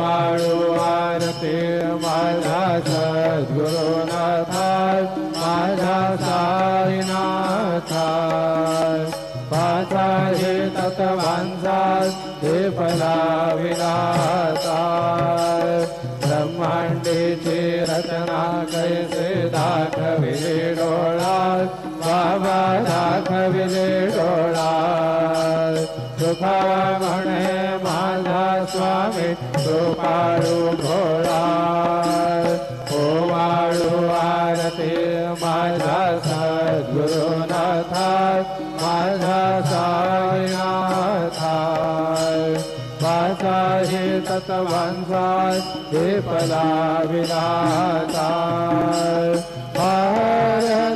वाळू आरती माझ्या सद्गुरुनाथा माझ्या साईनाथा पाचाही तत्वांचा हे फला विनाता ब्रह्मांडीची रचना कैसे दाखविले डोळात बाबा दाखविले डोळात सुखा म्हणे माझा स्वामी कृपाळू भोळा ओ वाळू आरती माझा सद्गुरुनाथा माझा साईनाथा पाचाही तत्वांचा हे फला विनाता हर